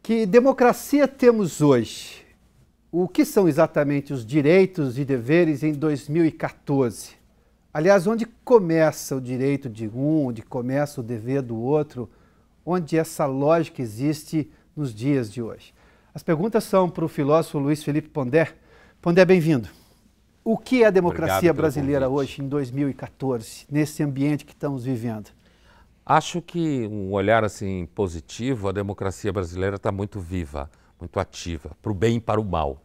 Que democracia temos hoje? O que são exatamente os direitos e deveres em 2014? Aliás, onde começa o direito de um, onde começa o dever do outro, onde essa lógica existe nos dias de hoje? As perguntas são para o filósofo Luiz Felipe Pondé. Pondé, bem-vindo. O que é a democracia brasileira hoje, em 2014, nesse ambiente que estamos vivendo? Acho que um olhar assim positivo, a democracia brasileira está muito viva, muito ativa, para o bem e para o mal.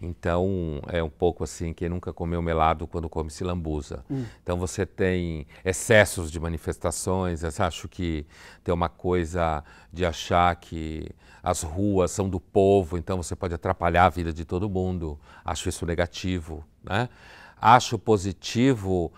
Então, é um pouco assim, quem nunca comeu melado quando come se lambuza. Então, você tem excessos de manifestações, eu acho que tem uma coisa de achar que as ruas são do povo, então você pode atrapalhar a vida de todo mundo. Acho isso negativo, né? Acho positivo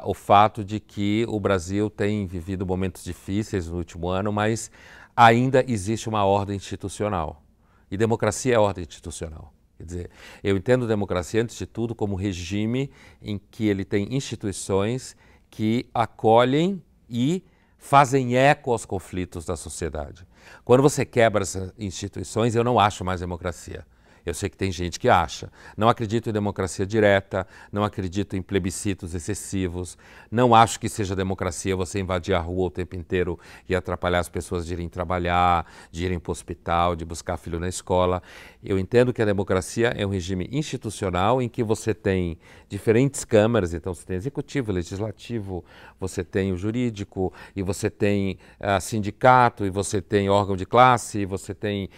o fato de que o Brasil tem vivido momentos difíceis no último ano, mas ainda existe uma ordem institucional. E democracia é ordem institucional. Quer dizer, eu entendo democracia, antes de tudo, como regime em que ele tem instituições que acolhem e fazem eco aos conflitos da sociedade. Quando você quebra essas instituições, eu não acho mais democracia. Eu sei que tem gente que acha. Não acredito em democracia direta, não acredito em plebiscitos excessivos, não acho que seja democracia você invadir a rua o tempo inteiro e atrapalhar as pessoas de irem trabalhar, de irem para o hospital, de buscar filho na escola. Eu entendo que a democracia é um regime institucional em que você tem diferentes câmaras, então você tem executivo, legislativo, você tem o jurídico, e você tem sindicato, e você tem órgão de classe, e você tem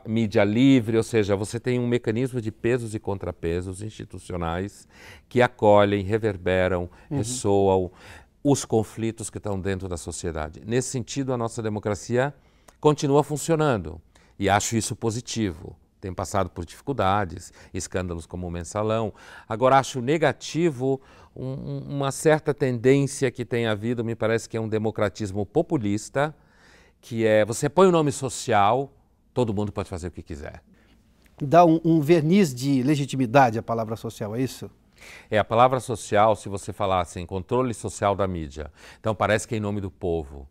mídia livre, ou seja, você tem um mecanismo de pesos e contrapesos institucionais que acolhem, reverberam, ressoam os conflitos que estão dentro da sociedade. Nesse sentido, a nossa democracia continua funcionando e acho isso positivo. Tem passado por dificuldades, escândalos como o Mensalão. Agora, acho negativo uma certa tendência que tem havido, me parece que é um democratismo populista, que é você põe o nome social, todo mundo pode fazer o que quiser. Dá um verniz de legitimidade à palavra social, é isso? É, a palavra social, se você falar assim, controle social da mídia, então parece que é em nome do povo,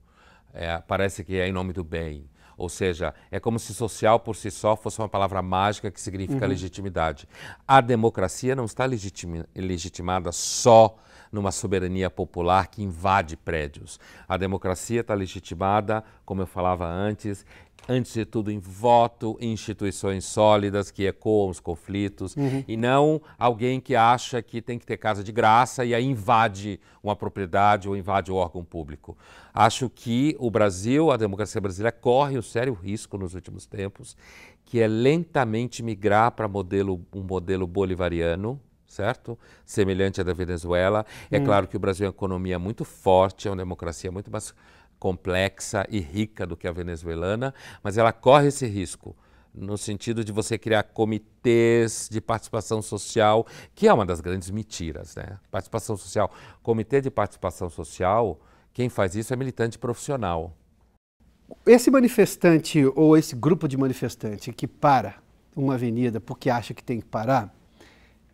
parece que é em nome do bem. Ou seja, é como se social por si só fosse uma palavra mágica que significa legitimidade. A democracia não está legitimada só numa soberania popular que invade prédios. A democracia está legitimada, como eu falava antes de tudo em voto, em instituições sólidas que ecoam os conflitos, e não alguém que acha que tem que ter casa de graça e aí invade uma propriedade ou invade o órgão público. Acho que o Brasil, a democracia brasileira, corre um sério risco nos últimos tempos, que é lentamente migrar para um modelo bolivariano, certo? Semelhante à da Venezuela. É claro que o Brasil é uma economia muito forte, é uma democracia muito mais complexa e rica do que a venezuelana, mas ela corre esse risco, no sentido de você criar comitês de participação social, que é uma das grandes mentiras, né? Participação social. Comitê de participação social, quem faz isso é militante profissional. Esse manifestante ou esse grupo de manifestantes que para uma avenida porque acha que tem que parar,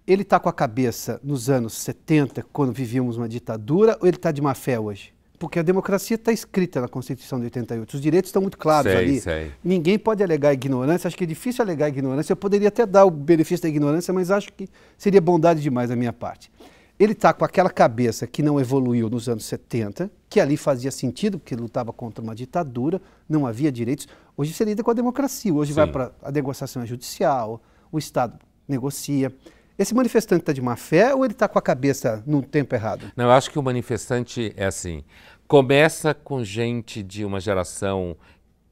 ele está com a cabeça nos anos 70, quando vivíamos uma ditadura, ou ele está de má fé hoje? Porque a democracia está escrita na Constituição de 88, os direitos estão muito claros ali. Ninguém pode alegar ignorância, acho que é difícil alegar ignorância, eu poderia até dar o benefício da ignorância, mas acho que seria bondade demais da minha parte. Ele está com aquela cabeça que não evoluiu nos anos 70, que ali fazia sentido, porque lutava contra uma ditadura, não havia direitos. Hoje se lida com a democracia, hoje vai para a negociação judicial, o Estado negocia. Esse manifestante está de má fé ou ele está com a cabeça no tempo errado? Não, eu acho que o manifestante é assim, começa com gente de uma geração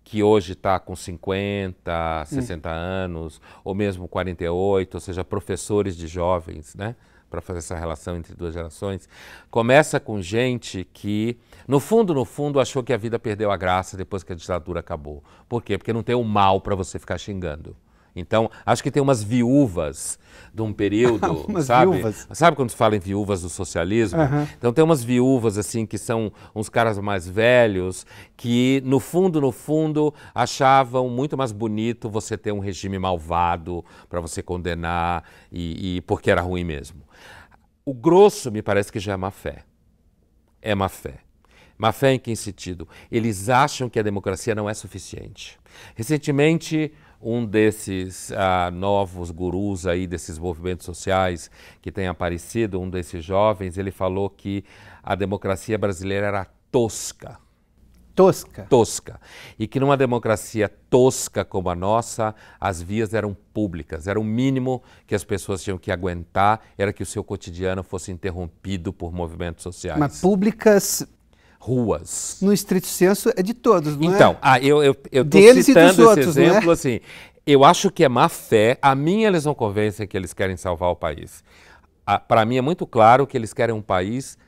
que hoje está com 50, 60 anos, ou mesmo 48, ou seja, professores de jovens, né? Para fazer essa relação entre duas gerações. Começa com gente que, no fundo, achou que a vida perdeu a graça depois que a ditadura acabou. Por quê? Porque não tem o mal para você ficar xingando. Então, acho que tem umas viúvas de um período, sabe? Viúvas. Sabe quando se fala em viúvas do socialismo? Então tem umas viúvas assim que são uns caras mais velhos que, no fundo, achavam muito mais bonito você ter um regime malvado para você condenar e porque era ruim mesmo. O grosso me parece que já é má fé. É má fé. Má fé em que sentido? Eles acham que a democracia não é suficiente. Recentemente, um desses novos gurus aí, desses movimentos sociais que tem aparecido, um desses jovens, ele falou que a democracia brasileira era tosca. Tosca? Tosca. E que numa democracia tosca como a nossa, as vias eram públicas. Era o mínimo que as pessoas tinham que aguentar, era que o seu cotidiano fosse interrompido por movimentos sociais. Mas públicas... Ruas. No estrito senso é de todos, não então, é? eu estou Deles citando esse outros, exemplo assim. Eu acho que é má fé. A mim eles não convencem que eles querem salvar o país. Para mim é muito claro que eles querem um país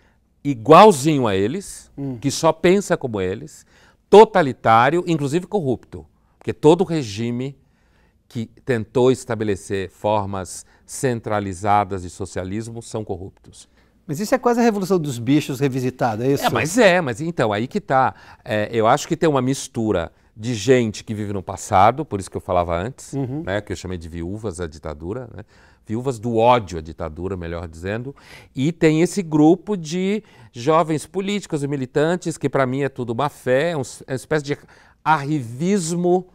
igualzinho a eles, que só pensa como eles, totalitário, inclusive corrupto. Porque todo regime que tentou estabelecer formas centralizadas de socialismo são corruptos. Mas isso é quase a Revolução dos Bichos revisitada, é isso? Mas então, aí que está. Eu acho que tem uma mistura de gente que vive no passado, por isso que eu falava antes, né, que eu chamei de viúvas à ditadura, né, viúvas do ódio à ditadura, melhor dizendo, e tem esse grupo de jovens políticos e militantes, que para mim é tudo má fé, é uma espécie de arrivismo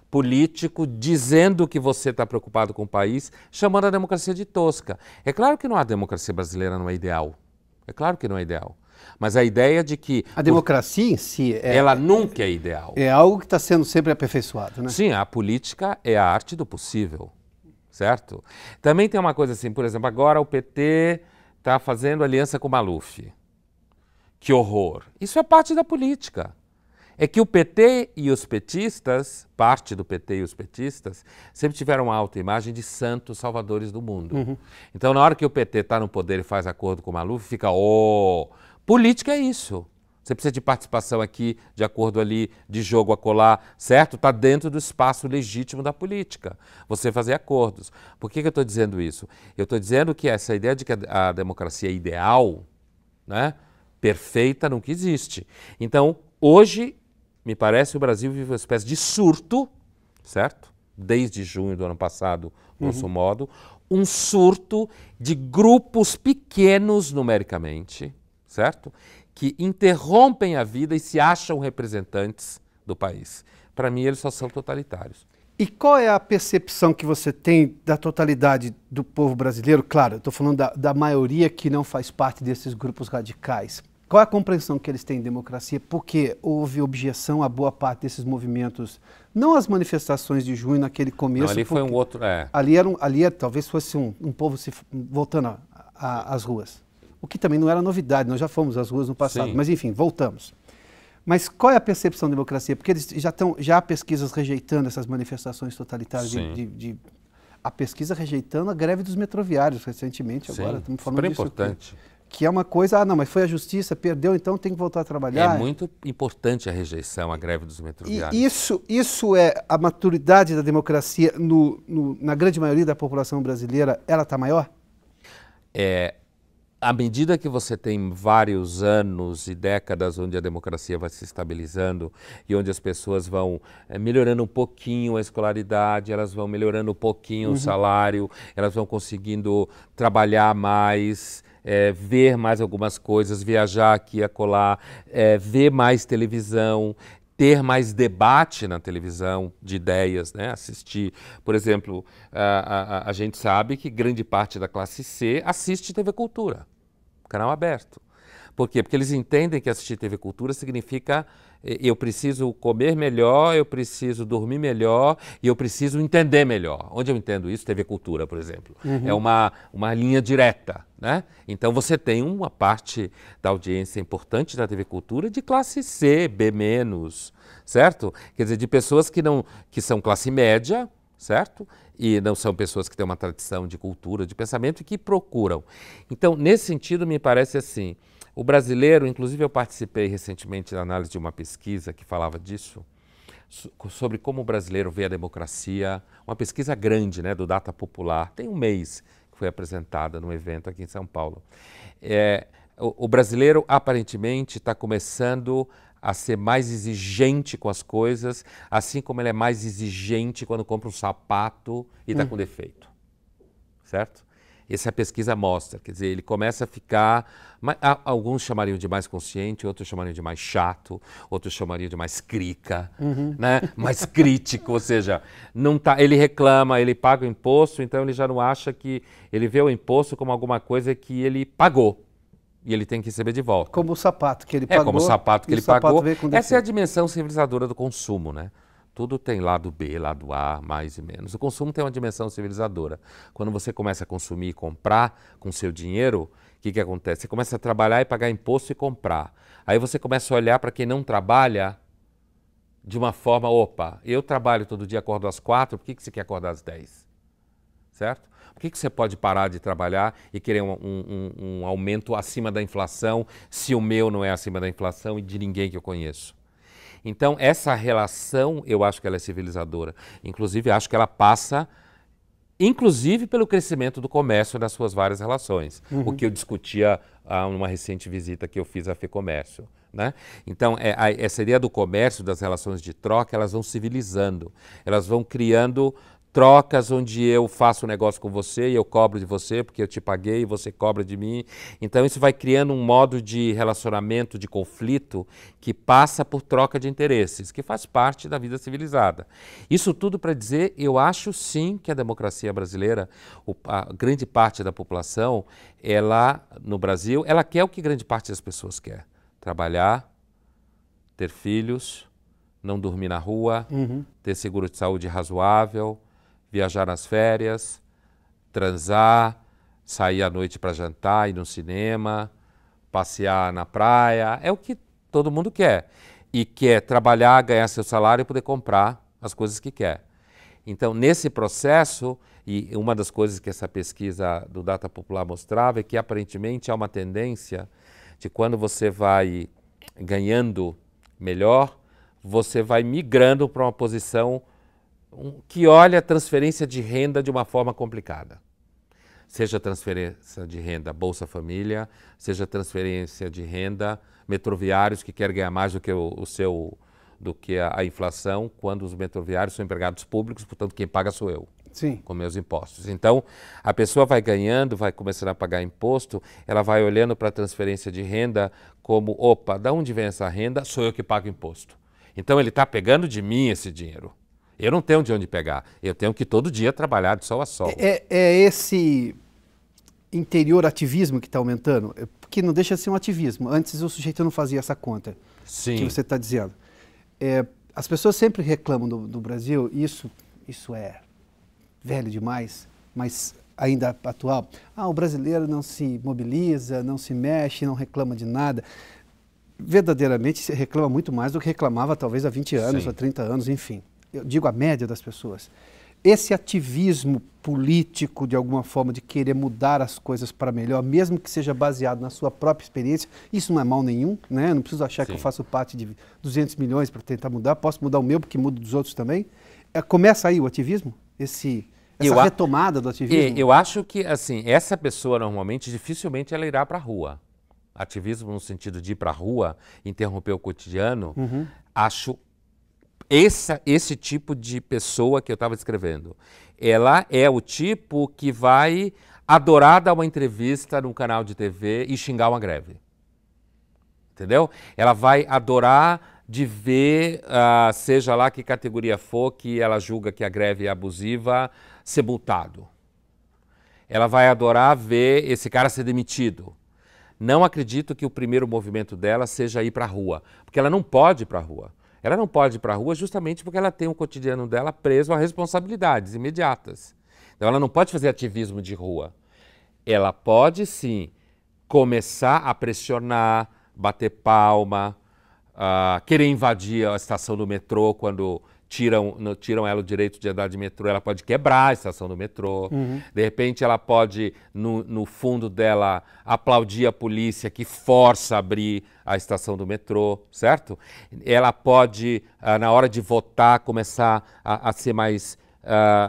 político, dizendo que você está preocupado com o país, chamando a democracia de tosca. É claro que não há democracia brasileira, não é ideal. É claro que não é ideal. Mas a ideia de que... A democracia em si... ela nunca é ideal. É algo que está sendo sempre aperfeiçoado, né? Sim, a política é a arte do possível, certo? Também tem uma coisa assim, por exemplo, agora o PT está fazendo aliança com o Maluf. Que horror. Isso é parte da política. É que o PT e os petistas, parte do PT e os petistas, sempre tiveram uma autoimagem de santos salvadores do mundo. Então, na hora que o PT está no poder e faz acordo com o Maluf, fica, política é isso. Você precisa de participação aqui, de acordo ali, de jogo acolá, certo? Está dentro do espaço legítimo da política, você fazer acordos. Por que eu estou dizendo isso? Eu estou dizendo que essa ideia de que a democracia é ideal, né, perfeita, nunca existe. Então, hoje... me parece que o Brasil vive uma espécie de surto, certo? Desde junho do ano passado, grosso modo, um surto de grupos pequenos numericamente, certo? Que interrompem a vida e se acham representantes do país. Para mim, eles só são totalitários. E qual é a percepção que você tem da totalidade do povo brasileiro? Claro, eu estou falando da maioria que não faz parte desses grupos radicais. Qual é a compreensão que eles têm de democracia? Porque houve objeção a boa parte desses movimentos, não as manifestações de junho naquele começo. Não, ali foi um outro... Ali talvez fosse um povo voltando às ruas. O que também não era novidade, nós já fomos às ruas no passado. Sim. Mas enfim, voltamos. Mas qual é a percepção da democracia? Porque eles já há pesquisas rejeitando essas manifestações totalitárias, a pesquisa rejeitando a greve dos metroviários recentemente. Sim, agora estamos falando disso. Importante. Que é uma coisa, não, mas foi a justiça, perdeu, então tem que voltar a trabalhar. É muito importante a rejeição, a greve dos metroviários. E isso é a maturidade da democracia na grande maioria da população brasileira, ela está maior? À medida que você tem vários anos e décadas onde a democracia vai se estabilizando e onde as pessoas vão melhorando um pouquinho a escolaridade, elas vão melhorando um pouquinho o salário, elas vão conseguindo trabalhar mais... ver mais algumas coisas, viajar aqui e acolá, ver mais televisão, ter mais debate na televisão de ideias, né? Assistir, por exemplo, a gente sabe que grande parte da classe C assiste TV Cultura, canal aberto. Por quê? Porque eles entendem que assistir TV Cultura significa eu preciso comer melhor, eu preciso dormir melhor e eu preciso entender melhor. Onde eu entendo isso? TV Cultura, por exemplo. É uma linha direta, né? Então você tem uma parte da audiência importante da TV Cultura de classe C, B-, certo? Quer dizer, de pessoas que são classe média, certo? E não são pessoas que têm uma tradição de cultura, de pensamento e que procuram. Então, nesse sentido, me parece assim, o brasileiro, inclusive eu participei recentemente da análise de uma pesquisa que falava disso, sobre como o brasileiro vê a democracia, uma pesquisa grande, né, do Data Popular, tem um mês que foi apresentada num evento aqui em São Paulo. O brasileiro, aparentemente, está começando a ser mais exigente com as coisas, assim como ele é mais exigente quando compra um sapato e está com defeito, certo? Essa pesquisa mostra, quer dizer, ele começa a ficar, alguns chamariam de mais consciente, outros chamariam de mais chato, outros chamariam de mais crica, né? Mais crítico, ou seja, não tá, ele reclama, ele paga o imposto, então ele já não acha que, ele vê o imposto como alguma coisa que ele pagou. E ele tem que receber de volta. Como o sapato que ele pagou. Como o sapato que ele pagou. Essa é a defeito. dimensão civilizadora do consumo, né? Tudo tem lado B, lado A, mais e menos. O consumo tem uma dimensão civilizadora. Quando você começa a consumir e comprar com seu dinheiro, o que acontece? Você começa a trabalhar e pagar imposto e comprar. Aí você começa a olhar para quem não trabalha de uma forma, opa, eu trabalho todo dia, acordo às 4, por que você quer acordar às 10? Certo? Por que você pode parar de trabalhar e querer um aumento acima da inflação, se o meu não é acima da inflação e de ninguém que eu conheço? Então, essa relação, eu acho que ela é civilizadora. Inclusive, acho que ela passa, inclusive, pelo crescimento do comércio nas suas várias relações. O que eu discutia numa recente visita que eu fiz à FEComércio. Né? Então, essa ideia do comércio, das relações de troca, elas vão civilizando. Elas vão criando trocas onde eu faço um negócio com você e eu cobro de você porque eu te paguei e você cobra de mim. Então isso vai criando um modo de relacionamento, de conflito que passa por troca de interesses, que faz parte da vida civilizada. Isso tudo para dizer, eu acho sim que a democracia brasileira, a grande parte da população, ela no Brasil, ela quer o que grande parte das pessoas quer. Trabalhar, ter filhos, não dormir na rua, ter seguro de saúde razoável, viajar nas férias, transar, sair à noite para jantar, ir no cinema, passear na praia. É o que todo mundo quer. E quer trabalhar, ganhar seu salário e poder comprar as coisas que quer. Então, nesse processo, e uma das coisas que essa pesquisa do Data Popular mostrava é que, aparentemente, há uma tendência de quando você vai ganhando melhor, você vai migrando para uma posição que olha a transferência de renda de uma forma complicada. Seja transferência de renda Bolsa Família, seja transferência de renda metroviários que quer ganhar mais do que a inflação, quando os metroviários são empregados públicos, portanto quem paga sou eu. Sim. Com meus impostos. Então, a pessoa vai ganhando, vai começando a pagar imposto, ela vai olhando para a transferência de renda como, opa, de onde vem essa renda? Sou eu que pago imposto. Então ele está pegando de mim esse dinheiro. Eu não tenho de onde pegar. Eu tenho que todo dia trabalhar de sol a sol. É esse interior ativismo que está aumentando, que não deixa de ser um ativismo. Antes o sujeito não fazia essa conta. Sim. Que você está dizendo. As pessoas sempre reclamam do Brasil, isso é velho demais, mas ainda atual. O brasileiro não se mobiliza, não se mexe, não reclama de nada. Verdadeiramente se reclama muito mais do que reclamava talvez há 20 anos, Sim. há 30 anos, enfim. Eu digo a média das pessoas. Esse ativismo político, de alguma forma, de querer mudar as coisas para melhor, mesmo que seja baseado na sua própria experiência, isso não é mal nenhum, né? Não preciso achar que eu faço parte de 200 milhões para tentar mudar, posso mudar o meu porque mudo dos outros também. Começa aí o ativismo? Essa retomada do ativismo? Eu acho que, assim, essa pessoa normalmente, dificilmente ela irá para a rua. Ativismo no sentido de ir para a rua, interromper o cotidiano, acho esse tipo de pessoa que eu estava descrevendo. Ela é o tipo que vai adorar dar uma entrevista num canal de TV e xingar uma greve. Entendeu? Ela vai adorar de ver, seja lá que categoria for, que ela julga que a greve é abusiva, ser multado. Ela vai adorar ver esse cara ser demitido. Não acredito que o primeiro movimento dela seja ir para a rua, porque ela não pode ir para a rua. Ela não pode ir para a rua justamente porque ela tem o cotidiano dela preso a responsabilidades imediatas. Então ela não pode fazer ativismo de rua. Ela pode sim começar a pressionar, bater palma, querer invadir a estação do metrô quando tiram ela o direito de andar de metrô, ela pode quebrar a estação do metrô. De repente ela pode, no fundo dela, aplaudir a polícia que força a abrir a estação do metrô, certo? Ela pode, na hora de votar, começar a ser mais...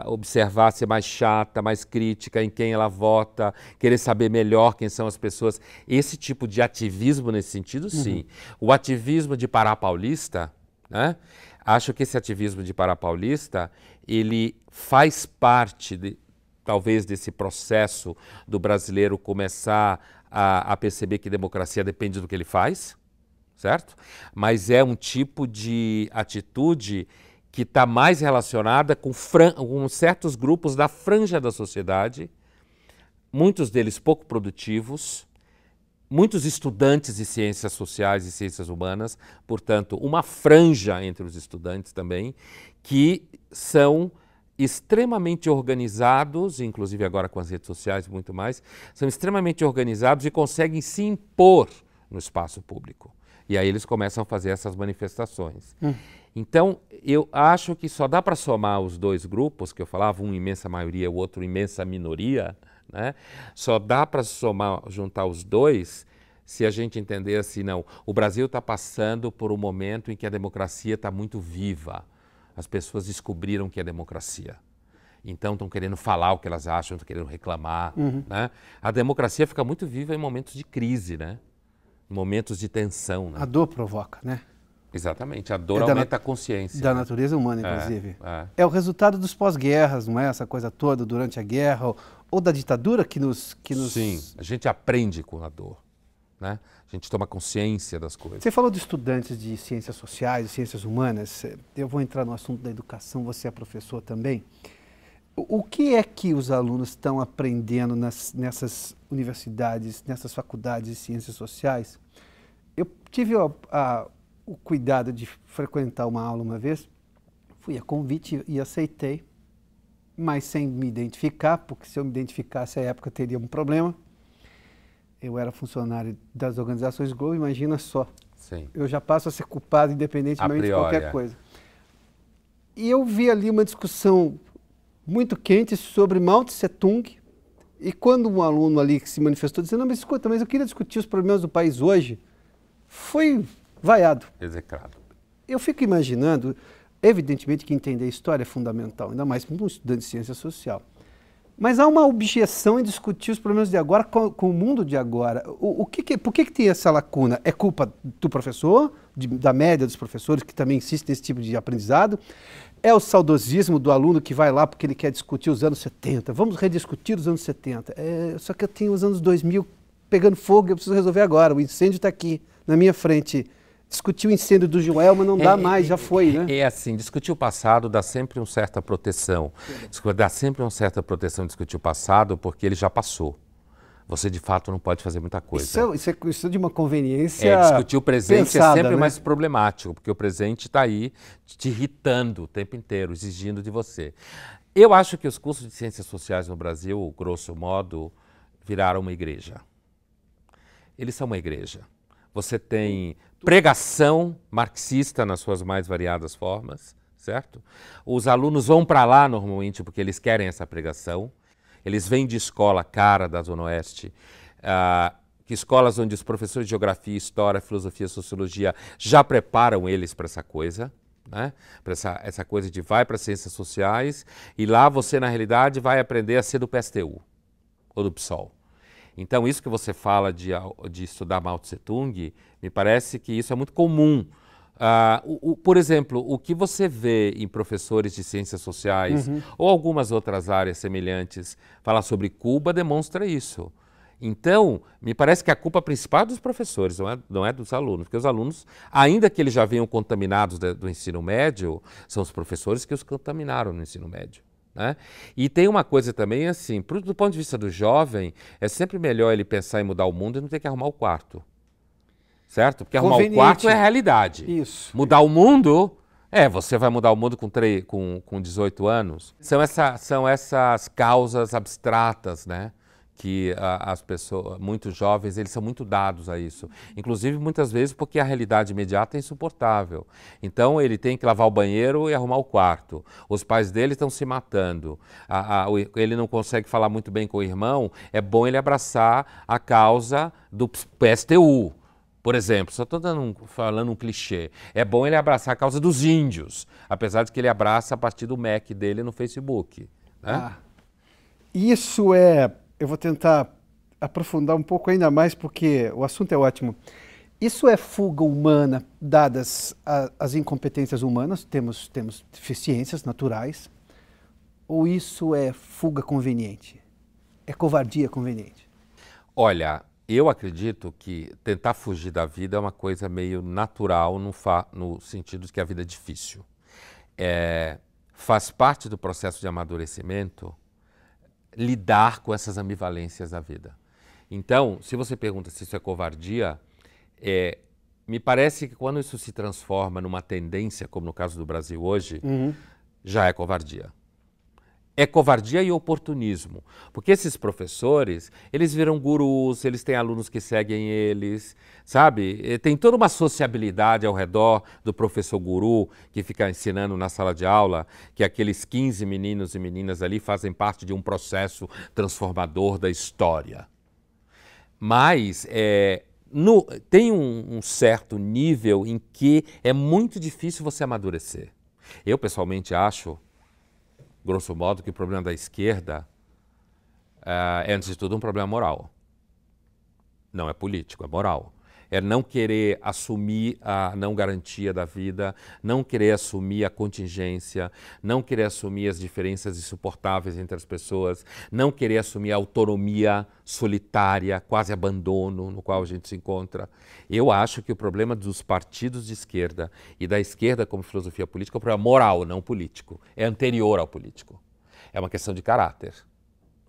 observar, ser mais chata, mais crítica em quem ela vota, querer saber melhor quem são as pessoas. Esse tipo de ativismo nesse sentido, sim. O ativismo de Pará Paulista, né? Acho que esse ativismo de Pará Paulista, ele faz parte talvez desse processo do brasileiro começar a perceber que democracia depende do que ele faz, certo? Mas é um tipo de atitude que está mais relacionada com certos grupos da franja da sociedade, muitos deles pouco produtivos, muitos estudantes de ciências sociais e ciências humanas, portanto, uma franja entre os estudantes também, que são extremamente organizados, inclusive agora com as redes sociais e muito mais, são extremamente organizados e conseguem se impor no espaço público. E aí eles começam a fazer essas manifestações. Então, eu acho que só dá para somar os dois grupos, que eu falava, um imensa maioria, o outro imensa minoria, né? Só dá para juntar os dois se a gente entender assim, não, o Brasil está passando por um momento em que a democracia está muito viva. As pessoas descobriram que é democracia. Então estão querendo falar o que elas acham, estão querendo reclamar. Né? A democracia fica muito viva em momentos de crise, né? Em momentos de tensão. Né? A dor provoca, né? Exatamente, a dor aumenta a consciência. Da natureza humana, inclusive. É o resultado dos pós-guerras, não é? Essa coisa toda durante a guerra ou da ditadura que nos... Sim, a gente aprende com a dor, né? A gente toma consciência das coisas. Você falou de estudantes de ciências sociais, de ciências humanas. Eu vou entrar no assunto da educação, você é professor também. O que é que os alunos estão aprendendo nessas universidades, nessas faculdades de ciências sociais? Eu tive o cuidado de frequentar uma aula uma vez, fui a convite e aceitei, mas sem me identificar, porque se eu me identificasse à época teria um problema. Eu era funcionário das organizações Globo, imagina só. Sim. Eu já passo a ser culpado independentemente de qualquer coisa. E eu vi ali uma discussão muito quente sobre Mao Tse Tung, e quando um aluno ali que se manifestou dizendo, não, mas escuta, mas eu queria discutir os problemas do país hoje, foi vaiado. Execrado. Eu fico imaginando, evidentemente que entender a história é fundamental, ainda mais para um estudante de ciência social. Mas há uma objeção em discutir os problemas de agora com o mundo de agora. Por que tem essa lacuna? É culpa do professor, da média dos professores que também insistem nesse tipo de aprendizado? É o saudosismo do aluno que vai lá porque ele quer discutir os anos 70? Vamos rediscutir os anos 70. Só que eu tenho os anos 2000 pegando fogo e eu preciso resolver agora. O incêndio está aqui, na minha frente. Discutir o incêndio do Joel, mas não dá mais, já foi, né? É assim, discutir o passado dá sempre uma certa proteção. Dá sempre uma certa proteção discutir o passado porque ele já passou. Você, de fato, não pode fazer muita coisa. Isso é de uma conveniência discutir o presente pensada, é sempre né? mais problemático, porque o presente está aí te irritando o tempo inteiro, exigindo de você. Eu acho que os cursos de ciências sociais no Brasil, grosso modo, viraram uma igreja. Eles são uma igreja. Você tem pregação marxista nas suas mais variadas formas, certo? Os alunos vão para lá normalmente porque eles querem essa pregação. Eles vêm de escola cara da Zona Oeste, que escolas onde os professores de geografia, história, filosofia, sociologia já preparam eles para essa coisa, né? Para essa coisa de vai para ciências sociais e lá você, na realidade, vai aprender a ser do PSTU ou do PSOL. Então, isso que você fala de estudar Mao Tse Tung, me parece que isso é muito comum. Por exemplo, o que você vê em professores de ciências sociais ou algumas outras áreas semelhantes falar sobre Cuba demonstra isso. Então, me parece que a culpa principal é dos professores, não é dos alunos, porque os alunos, ainda que eles já venham contaminados do ensino médio, são os professores que os contaminaram no ensino médio. Né? E tem uma coisa também assim, do ponto de vista do jovem, é sempre melhor ele pensar em mudar o mundo e não ter que arrumar o quarto. Certo? Porque arrumar o quarto é a realidade. Isso. Mudar o mundo, você vai mudar o mundo com 18 anos. São essas causas abstratas, né? Que as pessoas, muitos jovens, eles são muito dados a isso. Inclusive, muitas vezes, porque a realidade imediata é insuportável. Então, ele tem que lavar o banheiro e arrumar o quarto. Os pais dele estão se matando. Ele não consegue falar muito bem com o irmão. É bom ele abraçar a causa do PSTU. Por exemplo, só estou falando um clichê. É bom ele abraçar a causa dos índios, apesar de que ele abraça a partir do Mac dele no Facebook. Né? Isso é... Eu vou tentar aprofundar um pouco ainda mais, porque o assunto é ótimo. Isso é fuga humana, dadas as incompetências humanas, temos deficiências naturais, Ou isso é fuga conveniente? É covardia conveniente? Olha, eu acredito que tentar fugir da vida é uma coisa meio natural no sentido de que a vida é difícil. Faz parte do processo de amadurecimento lidar com essas ambivalências da vida. Então, se você pergunta se isso é covardia, me parece que quando isso se transforma numa tendência, como no caso do Brasil hoje, já é covardia. É covardia e oportunismo, porque esses professores, eles viram gurus, eles têm alunos que seguem eles, sabe? Tem toda uma sociabilidade ao redor do professor guru que fica ensinando na sala de aula, que aqueles 15 meninos e meninas ali fazem parte de um processo transformador da história. Mas tem um certo nível em que é muito difícil você amadurecer. Eu, pessoalmente, acho, grosso modo, que o problema da esquerda é, antes de tudo, um problema moral. Não é político, é moral. É não querer assumir a não garantia da vida, não querer assumir a contingência, não querer assumir as diferenças insuportáveis entre as pessoas, não querer assumir a autonomia solitária, quase abandono no qual a gente se encontra. Eu acho que o problema dos partidos de esquerda e da esquerda como filosofia política é um problema moral, não político. É anterior ao político. É uma questão de caráter.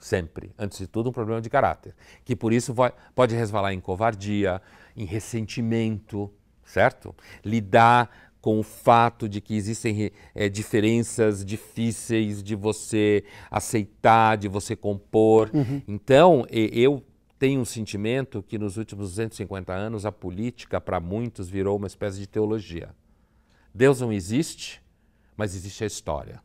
Sempre, antes de tudo, um problema de caráter, que por isso pode resvalar em covardia, em ressentimento, certo? Lidar com o fato de que existem diferenças difíceis de você aceitar, de você compor. Então, eu tenho um sentimento que nos últimos 250 anos a política, para muitos, virou uma espécie de teologia. Deus não existe, mas existe a história.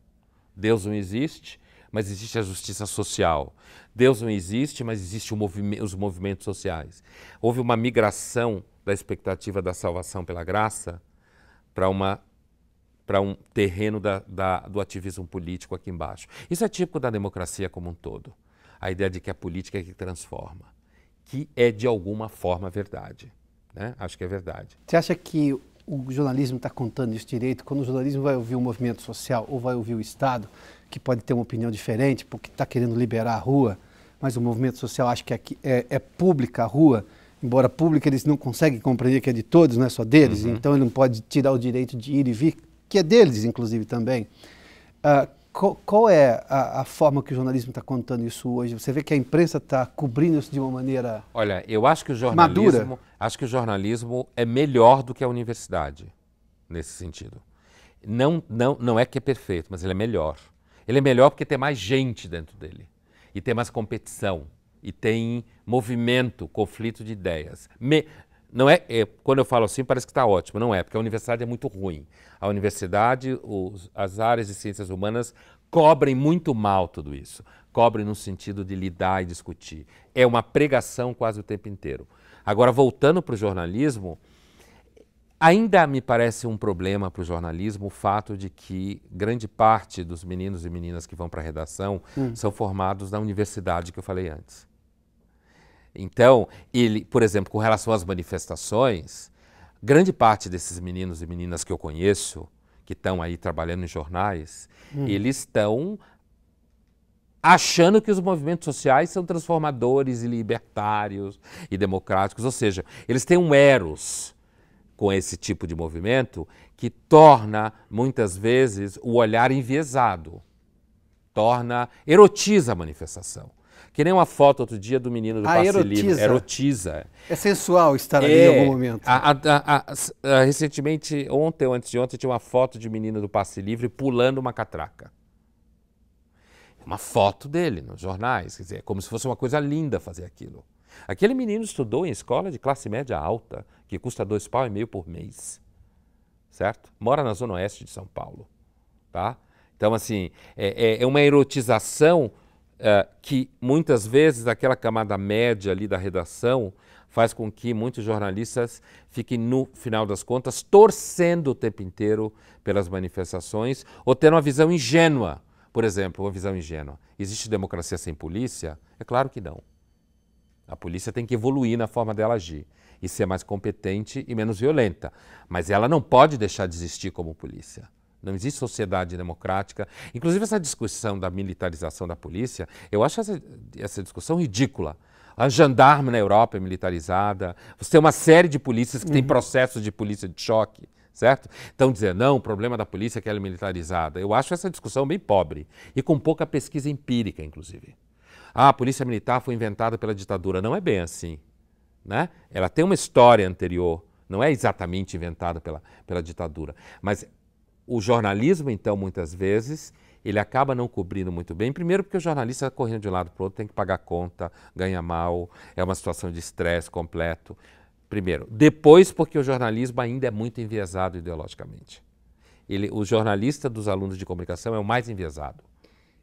Deus não existe, mas existe a justiça social. Deus não existe, mas existem os movimentos sociais. Houve uma migração da expectativa da salvação pela graça para um terreno do ativismo político aqui embaixo. Isso é típico da democracia como um todo. A ideia de que a política é que transforma, que é de alguma forma verdade, né? Acho que é verdade. Você acha que o jornalismo está contando isso direito? Quando o jornalismo vai ouvir o movimento social ou vai ouvir o Estado, que pode ter uma opinião diferente porque está querendo liberar a rua, mas o movimento social acha que é pública a rua, embora pública eles não conseguem compreender que é de todos, não é só deles, então ele não pode tirar o direito de ir e vir, que é deles inclusive também. Qual é a forma que o jornalismo está contando isso hoje? Você vê que a imprensa está cobrindo isso de uma maneira Olha, eu acho que madura? Acho que o jornalismo é melhor do que a universidade, nesse sentido. Não é que é perfeito, mas ele é melhor. Ele é melhor porque tem mais gente dentro dele, e tem mais competição, e tem movimento, conflito de ideias. Quando eu falo assim, parece que está ótimo. Não é, porque a universidade é muito ruim. A universidade, as áreas de ciências humanas cobrem muito mal tudo isso. Cobrem no sentido de lidar e discutir. É uma pregação quase o tempo inteiro. Agora, voltando para o jornalismo, ainda me parece um problema para o jornalismo o fato de que grande parte dos meninos e meninas que vão para a redação são formados na universidade que eu falei antes. Então, por exemplo, com relação às manifestações, grande parte desses meninos e meninas que eu conheço, que estão aí trabalhando em jornais, eles estão achando que os movimentos sociais são transformadores e libertários e democráticos, ou seja, eles têm um eros com esse tipo de movimento que torna, muitas vezes, o olhar enviesado, erotiza a manifestação. Que nem uma foto outro dia do menino do passe livre. Erotiza. É sensual estar ali em algum momento. Recentemente, ontem ou antes de ontem, tinha uma foto de um menino do passe livre pulando uma catraca. Uma foto dele nos jornais, quer dizer, como se fosse uma coisa linda fazer aquilo. Aquele menino estudou em escola de classe média alta, que custa R$2,5 pau por mês, certo? Mora na zona oeste de São Paulo, tá? Então, assim, é uma erotização que muitas vezes aquela camada média ali da redação faz com que muitos jornalistas fiquem, no final das contas, torcendo o tempo inteiro pelas manifestações ou tendo uma visão ingênua. Por exemplo, uma visão ingênua. Existe democracia sem polícia? É claro que não. A polícia tem que evoluir na forma dela agir e ser mais competente e menos violenta. Mas ela não pode deixar de existir como polícia. Não existe sociedade democrática. Inclusive, essa discussão da militarização da polícia, eu acho essa discussão ridícula. A gendarme na Europa é militarizada, você tem uma série de polícias que têm processos de polícia de choque, certo? Então, dizer, não, o problema da polícia é que ela é militarizada. Eu acho essa discussão bem pobre e com pouca pesquisa empírica, inclusive. Ah, a polícia militar foi inventada pela ditadura. Não é bem assim, né? Ela tem uma história anterior, não é exatamente inventada pela ditadura. Mas o jornalismo, então, muitas vezes, ele acaba não cobrindo muito bem. Primeiro porque o jornalista correndo de um lado para o outro, tem que pagar conta, ganha mal, é uma situação de estresse completo. Primeiro. Depois porque o jornalismo ainda é muito enviesado ideologicamente. O jornalista dos alunos de comunicação é o mais enviesado.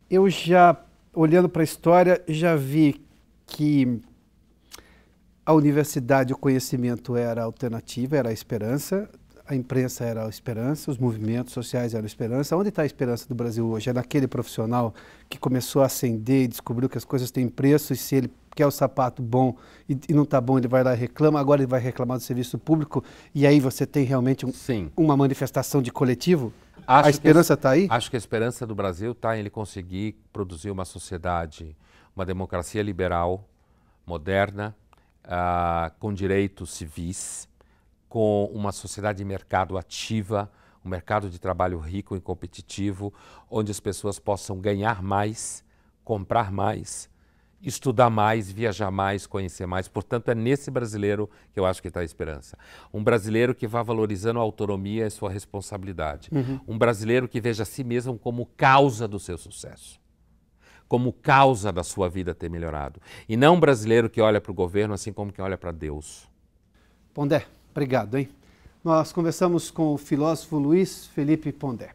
Eu já, olhando para a história, já vi que a universidade, o conhecimento era a alternativa, era a esperança. A imprensa era a esperança, os movimentos sociais eram a esperança. Onde está a esperança do Brasil hoje? É naquele profissional que começou a ascender e descobriu que as coisas têm preço e se ele quer o sapato bom e não está bom, ele vai lá e reclama. Agora ele vai reclamar do serviço público e aí você tem realmente uma manifestação de coletivo? A esperança está aí? Acho que a esperança do Brasil está em ele conseguir produzir uma sociedade, uma democracia liberal, moderna, com direitos civis, com uma sociedade de mercado ativa, um mercado de trabalho rico e competitivo, onde as pessoas possam ganhar mais, comprar mais, estudar mais, viajar mais, conhecer mais. Portanto, é nesse brasileiro que eu acho que está a esperança. Um brasileiro que vá valorizando a autonomia e sua responsabilidade. Um brasileiro que veja a si mesmo como causa do seu sucesso, como causa da sua vida ter melhorado. E não um brasileiro que olha para o governo assim como quem olha para Deus. Pondé. Obrigado, hein? Nós conversamos com o filósofo Luiz Felipe Pondé.